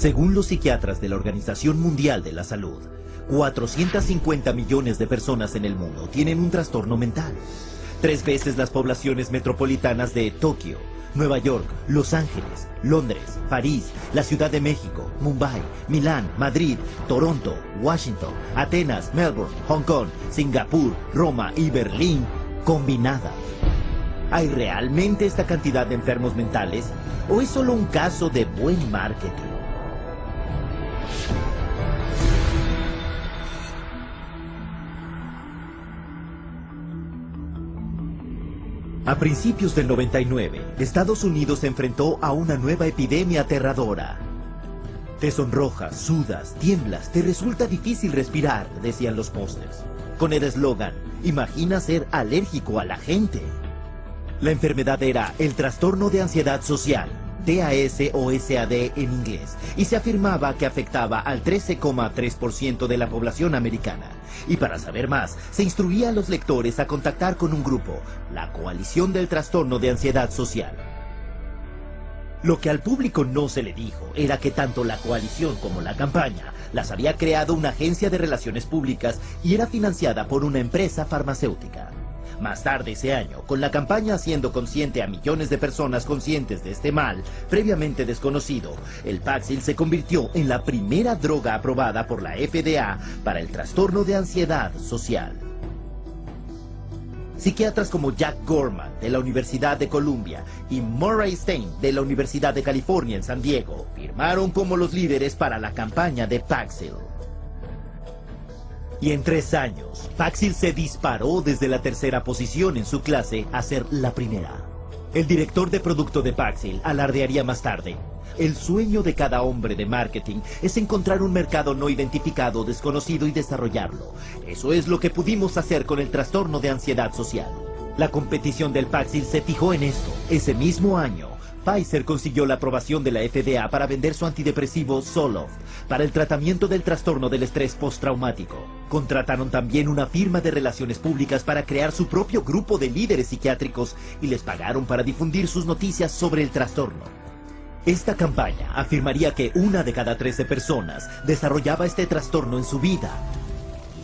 Según los psiquiatras de la Organización Mundial de la Salud, 450 millones de personas en el mundo tienen un trastorno mental. 3 veces las poblaciones metropolitanas de Tokio, Nueva York, Los Ángeles, Londres, París, la Ciudad de México, Mumbai, Milán, Madrid, Toronto, Washington, Atenas, Melbourne, Hong Kong, Singapur, Roma y Berlín combinadas. ¿Hay realmente esta cantidad de enfermos mentales o es solo un caso de buen marketing? A principios del 99, Estados Unidos se enfrentó a una nueva epidemia aterradora. Te sonrojas, sudas, tiemblas, te resulta difícil respirar, decían los pósters. Con el eslogan, imagina ser alérgico a la gente. La enfermedad era el trastorno de ansiedad social, TAS o SAD en inglés, y se afirmaba que afectaba al 13,3% de la población americana. Y para saber más, se instruía a los lectores a contactar con un grupo, la Coalición del Trastorno de Ansiedad Social. Lo que al público no se le dijo era que tanto la coalición como la campaña las había creado una agencia de relaciones públicas y era financiada por una empresa farmacéutica. Más tarde ese año, con la campaña haciendo consciente a millones de personas conscientes de este mal, previamente desconocido, el Paxil se convirtió en la primera droga aprobada por la FDA para el trastorno de ansiedad social. Psiquiatras como Jack Gorman, de la Universidad de Columbia, y Murray Stein, de la Universidad de California en San Diego, firmaron como los líderes para la campaña de Paxil. Y en 3 años, Paxil se disparó desde la 3ª posición en su clase a ser la primera. El director de producto de Paxil alardearía más tarde: el sueño de cada hombre de marketing es encontrar un mercado no identificado, desconocido y desarrollarlo. Eso es lo que pudimos hacer con el trastorno de ansiedad social. La competición del Paxil se fijó en esto. Ese mismo año, Pfizer consiguió la aprobación de la FDA para vender su antidepresivo Zoloft para el tratamiento del trastorno del estrés postraumático. Contrataron también una firma de relaciones públicas para crear su propio grupo de líderes psiquiátricos y les pagaron para difundir sus noticias sobre el trastorno. Esta campaña afirmaría que 1 de cada 13 personas desarrollaba este trastorno en su vida.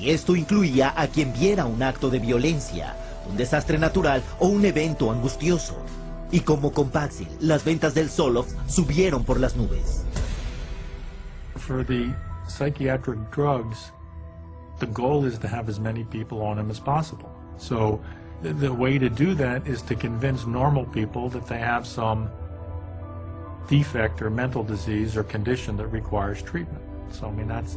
Y esto incluía a quien viera un acto de violencia, un desastre natural o un evento angustioso. Y como con Paxil, las ventas del Zoloft subieron por las nubes. For the psychiatric drugs, the goal is to have as many people on them as possible. So the way to do that is to convince normal people that they have some defect or mental disease or condition that requires treatment. So I mean that's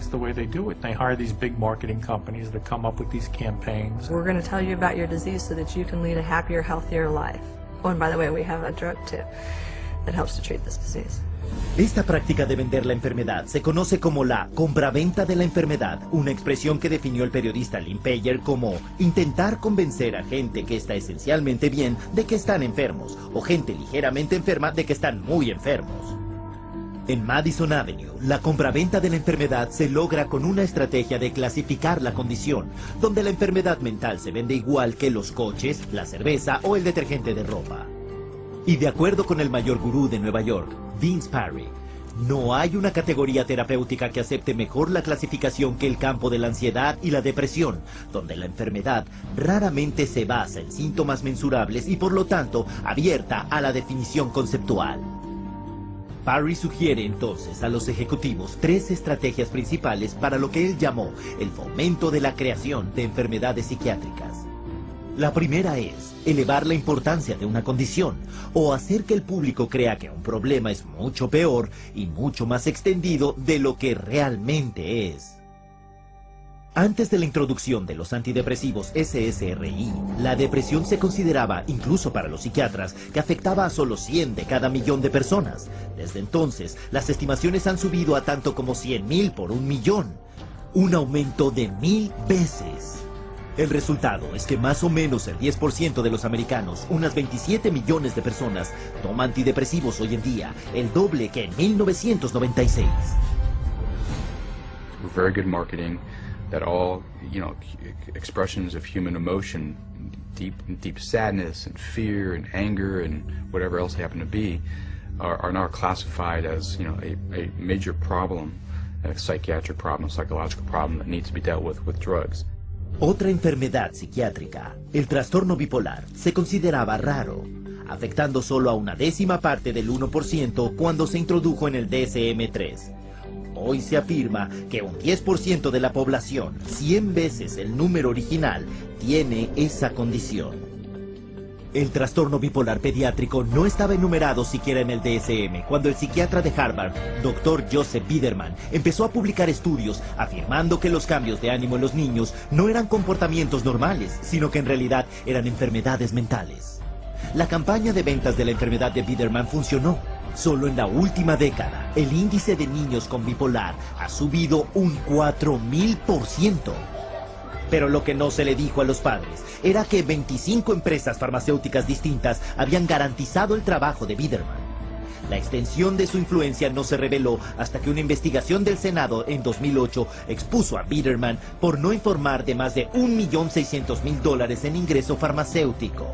the way they do it. They hire these big marketing companies that come up with these campaigns. We're going to tell you about your disease so that you can lead a happier, healthier life. Oh, and by the way, we have a drug too that helps to treat this disease. Esta práctica de vender la enfermedad se conoce como la compraventa de la enfermedad, una expresión que definió el periodista Lynn Payer como intentar convencer a gente que está esencialmente bien de que están enfermos, o gente ligeramente enferma de que están muy enfermos. En Madison Avenue, la compraventa de la enfermedad se logra con una estrategia de clasificar la condición, donde la enfermedad mental se vende igual que los coches, la cerveza o el detergente de ropa. Y de acuerdo con el mayor gurú de Nueva York, Vince Parry, no hay una categoría terapéutica que acepte mejor la clasificación que el campo de la ansiedad y la depresión, donde la enfermedad raramente se basa en síntomas mensurables y por lo tanto abierta a la definición conceptual. Parry sugiere entonces a los ejecutivos 3 estrategias principales para lo que él llamó el fomento de la creación de enfermedades psiquiátricas. La primera es elevar la importancia de una condición o hacer que el público crea que un problema es mucho peor y mucho más extendido de lo que realmente es. Antes de la introducción de los antidepresivos SSRI, la depresión se consideraba, incluso para los psiquiatras, que afectaba a solo 100 de cada millón de personas. Desde entonces, las estimaciones han subido a tanto como 100,000 por 1.000.000, un aumento de 1000 veces. El resultado es que más o menos el 10% de los americanos, unas 27 millones de personas, toman antidepresivos hoy en día, el doble que en 1996. Very good marketing. That all, expressions of human emotion, deep sadness and fear and anger and whatever else they happen to be, are now classified as, you know, a major problem, a psychiatric problem, a psychological problem that needs to be dealt with drugs. Otra enfermedad psiquiátrica, el trastorno bipolar, se consideraba raro, afectando solo a una décima parte del 1% cuando se introdujo en el DSM-3. Hoy se afirma que un 10% de la población, 100 veces el número original, tiene esa condición. El trastorno bipolar pediátrico no estaba enumerado siquiera en el DSM cuando el psiquiatra de Harvard, Dr. Joseph Biederman, empezó a publicar estudios afirmando que los cambios de ánimo en los niños no eran comportamientos normales, sino que en realidad eran enfermedades mentales. La campaña de ventas de la enfermedad de Biederman funcionó. Solo en la última década, el índice de niños con bipolar ha subido un 4000%. Pero lo que no se le dijo a los padres era que 25 empresas farmacéuticas distintas habían garantizado el trabajo de Biederman. La extensión de su influencia no se reveló hasta que una investigación del Senado en 2008 expuso a Biederman por no informar de más de $1.600.000 en ingreso farmacéutico.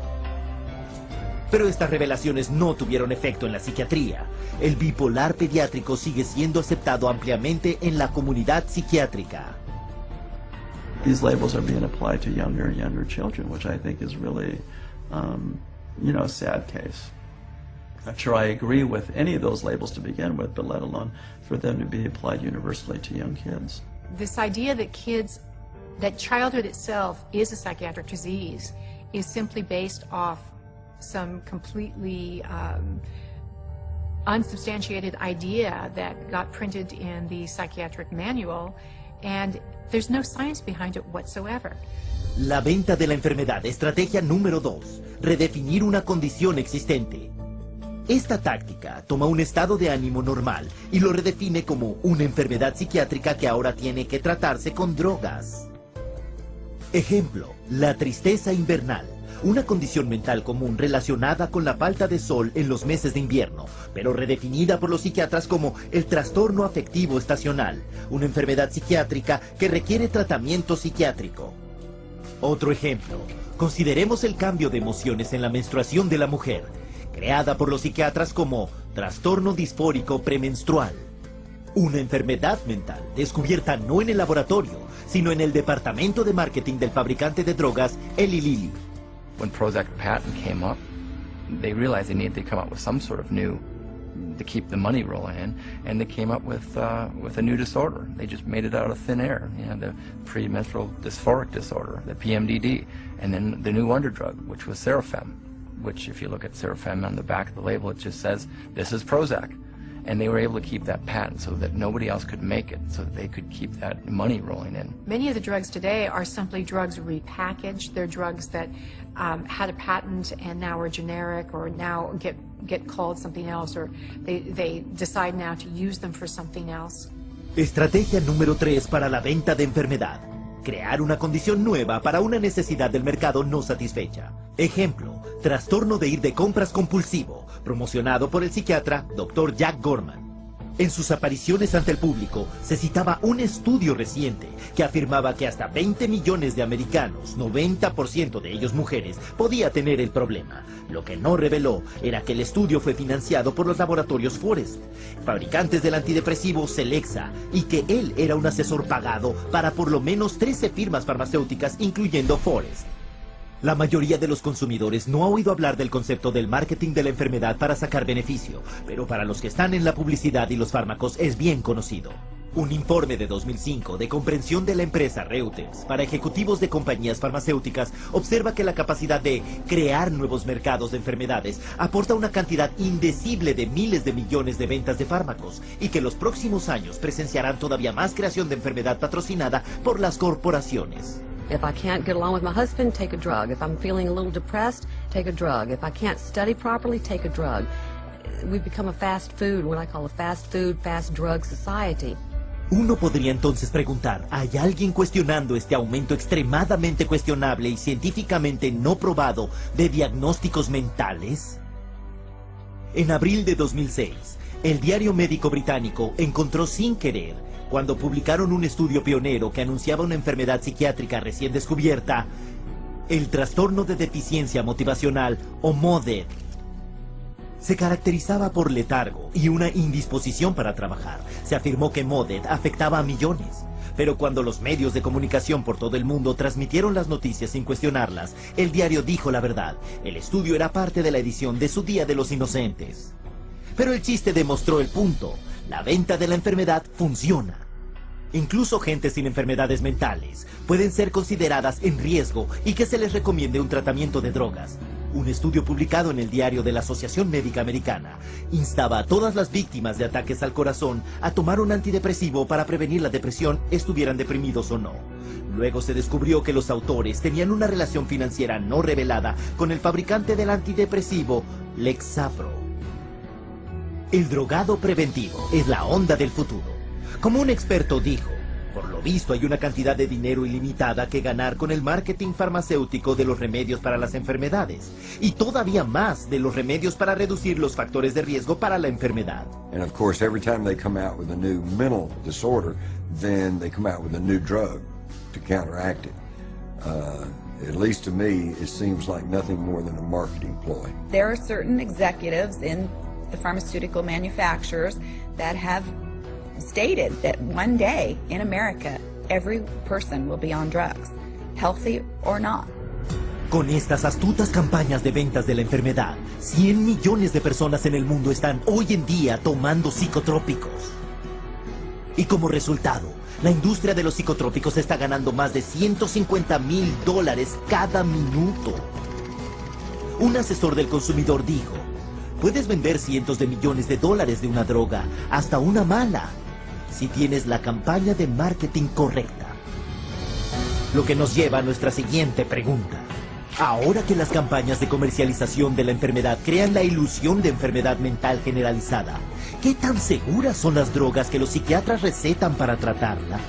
Pero estas revelaciones no tuvieron efecto en la psiquiatría. El bipolar pediátrico sigue siendo aceptado ampliamente en la comunidad psiquiátrica. These labels are being applied to younger and younger children, which I think is really, you know, a sad case. I'm sure I agree with any of those labels to begin with, but let alone for them to be applied universally to young kids. This idea that that childhood itself is a psychiatric disease is simply based off some completely unsubstantiated idea that got printed in the psychiatric manual, and there's no science behind it whatsoever. La venta de la enfermedad, estrategia número 2, redefinir una condición existente. Esta táctica toma un estado de ánimo normal y lo redefine como una enfermedad psiquiátrica que ahora tiene que tratarse con drogas. Ejemplo, la tristeza invernal. Una condición mental común relacionada con la falta de sol en los meses de invierno, pero redefinida por los psiquiatras como el trastorno afectivo estacional, una enfermedad psiquiátrica que requiere tratamiento psiquiátrico. Otro ejemplo, consideremos el cambio de emociones en la menstruación de la mujer, creada por los psiquiatras como trastorno disfórico premenstrual. Una enfermedad mental descubierta no en el laboratorio, sino en el departamento de marketing del fabricante de drogas, Eli Lilly. When Prozac patent came up, they realized they needed to come up with some sort of new to keep the money rolling in, and they came up with a new disorder. They just made it out of thin air, you know, the premenstrual dysphoric disorder, the PMDD, and then the new wonder drug, which was Serofem, which if you look at Serofem on the back of the label, it just says, this is Prozac. And they were able to keep that patent so that nobody else could make it, so that they could keep that money rolling in. Many of the drugs today are simply drugs repackaged. They're drugs that had a patent and now are generic, or now get called something else, or they decide now to use them for something else. Estrategia número 3 para la venta de enfermedad. Crear una condición nueva para una necesidad del mercado no satisfecha. Ejemplo, trastorno de ir de compras compulsivo, promocionado por el psiquiatra Dr. Jack Gorman. En sus apariciones ante el público se citaba un estudio reciente que afirmaba que hasta 20 millones de americanos, 90% de ellos mujeres, podía tener el problema. Lo que no reveló era que el estudio fue financiado por los laboratorios Forest, fabricantes del antidepresivo Celexa, y que él era un asesor pagado para por lo menos 13 firmas farmacéuticas, incluyendo Forest. La mayoría de los consumidores no ha oído hablar del concepto del marketing de la enfermedad para sacar beneficio, pero para los que están en la publicidad y los fármacos es bien conocido. Un informe de 2005 de comprensión de la empresa Reuters para ejecutivos de compañías farmacéuticas observa que la capacidad de crear nuevos mercados de enfermedades aporta una cantidad indecible de miles de millones de ventas de fármacos, y que los próximos años presenciarán todavía más creación de enfermedad patrocinada por las corporaciones. If I can't get along with my husband, take a drug. If I'm feeling a little depressed, take a drug. If I can't study properly, take a drug. We've become a fast food, what I call a fast food, fast drug society. Uno podría entonces preguntar, ¿hay alguien cuestionando este aumento extremadamente cuestionable y científicamente no probado de diagnósticos mentales? En abril de 2006, el diario médico británico encontró sin querer, cuando publicaron un estudio pionero que anunciaba una enfermedad psiquiátrica recién descubierta, el trastorno de deficiencia motivacional o MODED. Se caracterizaba por letargo y una indisposición para trabajar. Se afirmó que MODED afectaba a millones. Pero cuando los medios de comunicación por todo el mundo transmitieron las noticias sin cuestionarlas, el diario dijo la verdad. El estudio era parte de la edición de su Día de los Inocentes. Pero el chiste demostró el punto. La venta de la enfermedad funciona. Incluso gente sin enfermedades mentales pueden ser consideradas en riesgo y que se les recomiende un tratamiento de drogas. Un estudio publicado en el diario de la Asociación Médica Americana instaba a todas las víctimas de ataques al corazón a tomar un antidepresivo para prevenir la depresión, estuvieran deprimidos o no. Luego se descubrió que los autores tenían una relación financiera no revelada con el fabricante del antidepresivo, Lexapro. El drogado preventivo es la onda del futuro. Como un experto dijo, por lo visto hay una cantidad de dinero ilimitada que ganar con el marketing farmacéutico de los remedios para las enfermedades y todavía más de los remedios para reducir los factores de riesgo para la enfermedad. And of course, every time they come out with a new mental disorder, then they come out with a new drug to counteract it. At least to me, it seems like nothing more than a marketing ploy. There are certain executives in the pharmaceutical manufacturers that have stated that one day in America, every person will be on drugs, healthy or not. Con estas astutas campañas de ventas de la enfermedad, 100 millones de personas en el mundo están hoy en día tomando psicotrópicos. Y como resultado, la industria de los psicotrópicos está ganando más de $150,000 cada minuto. Un asesor del consumidor dijo, puedes vender cientos de millones de dólares de una droga, hasta una mala, si tienes la campaña de marketing correcta. Lo que nos lleva a nuestra siguiente pregunta. Ahora que las campañas de comercialización de la enfermedad crean la ilusión de enfermedad mental generalizada, ¿qué tan seguras son las drogas que los psiquiatras recetan para tratarla?